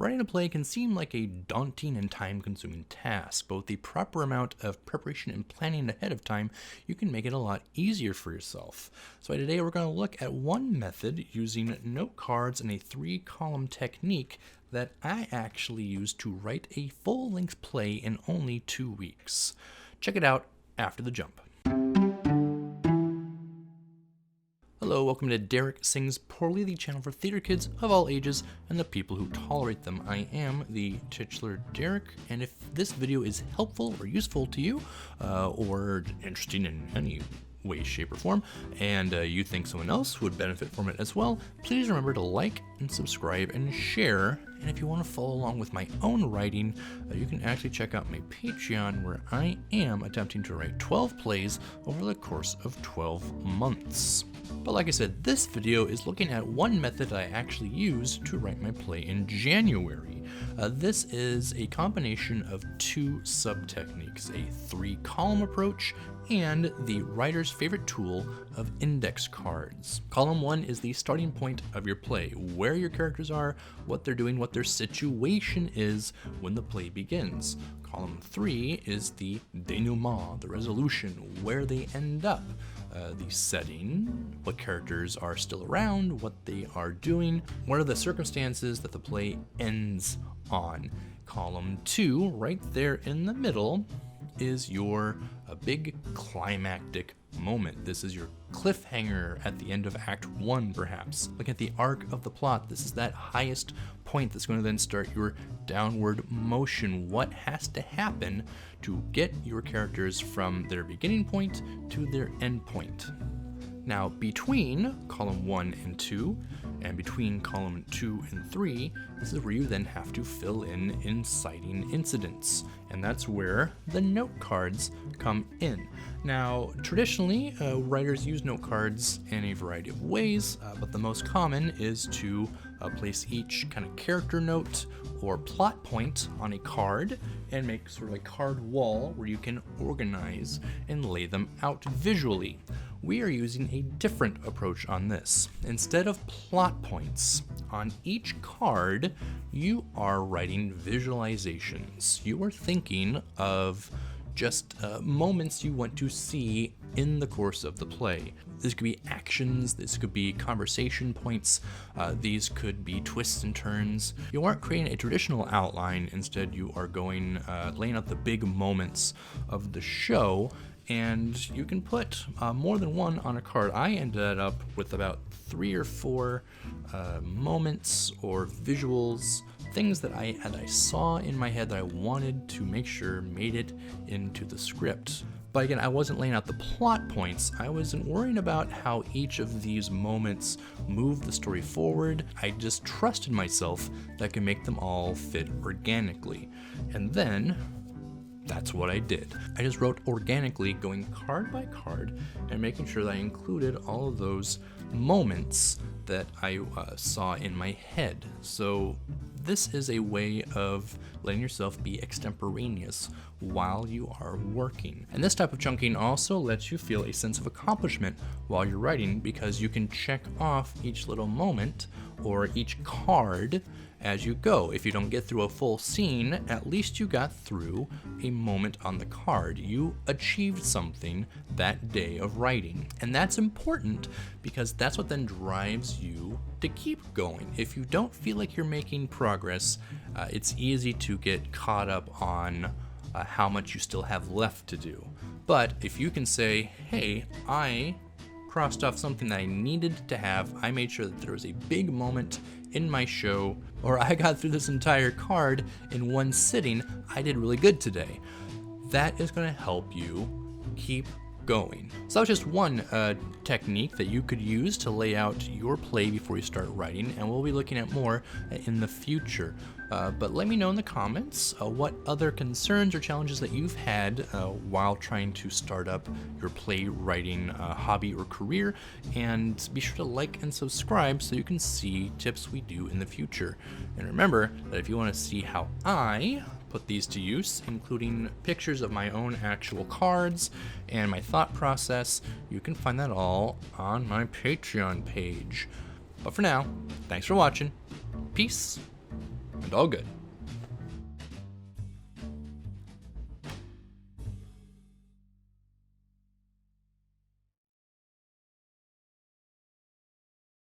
Writing a play can seem like a daunting and time-consuming task, but with the proper amount of preparation and planning ahead of time, you can make it a lot easier for yourself. So today we're going to look at one method using note cards and a 3-column technique that I actually used to write a full-length play in only 2 weeks. Check it out after the jump. Hello, welcome to Derek Sings Poorly, the channel for theater kids of all ages and the people who tolerate them. I am the titular Derek, and if this video is helpful or useful to you, or interesting in any way, shape, or form, and you think someone else would benefit from it as well, please remember to like and subscribe and share. And if you want to follow along with my own writing, you can actually check out my Patreon, where I am attempting to write 12 plays over the course of 12 months. But like I said, this video is looking at one method I actually used to write my play in January. This is a combination of 2 sub-techniques, a 3-column approach and the writer's favorite tool of index cards. Column 1 is the starting point of your play, where your characters are, what they're doing, what their situation is when the play begins. Column 3 is the denouement, the resolution, where they end up. The setting, what characters are still around, what they are doing, what are the circumstances that the play ends on. Column 2, right there in the middle, is your big climactic moment. This is your cliffhanger at the end of Act 1, perhaps. Looking at the arc of the plot, this is that highest point that's going to then start your downward motion. What has to happen to get your characters from their beginning point to their end point? Now, between column 1 and 2, and between column 2 and 3, this is where you then have to fill in inciting incidents. And that's where the note cards come in. Now, traditionally, writers use note cards in a variety of ways, but the most common is to place each kind of character note or plot point on a card and make sort of a card wall where you can organize and lay them out visually. We are using a different approach on this. Instead of plot points on each card, you are writing visualizations. You are thinking of just moments you want to see in the course of the play. This could be actions, this could be conversation points, these could be twists and turns. You aren't creating a traditional outline, instead you are going, laying out the big moments of the show, and you can put more than one on a card. I ended up with about 3 or 4 moments or visuals, things that I saw in my head that I wanted to make sure made it into the script. But again, I wasn't laying out the plot points. I wasn't worrying about how each of these moments moved the story forward. I just trusted myself that I could make them all fit organically. And then that's what I did. I just wrote organically, going card by card and making sure that I included all of those moments that I saw in my head. So this is a way of letting yourself be extemporaneous while you are working. And this type of chunking also lets you feel a sense of accomplishment while you're writing, because you can check off each little moment or each card as you go. If you don't get through a full scene, at least you got through a moment on the card. You achieved something that day of writing. And that's important because that's what then drives you to keep going. If you don't feel like you're making progress, it's easy to get caught up on how much you still have left to do. But if you can say, hey, I crossed off something that I needed to have, I made sure that there was a big moment in my show, or I got through this entire card in one sitting, I did really good today. That is going to help you keep going. So that was just one technique that you could use to lay out your play before you start writing, and we'll be looking at more in the future. But let me know in the comments what other concerns or challenges that you've had while trying to start up your playwriting hobby or career, and be sure to like and subscribe so you can see tips we do in the future. And remember that if you want to see how I put these to use, including pictures of my own actual cards and my thought process, you can find that all on my Patreon page. But for now, thanks for watching. Peace and all good.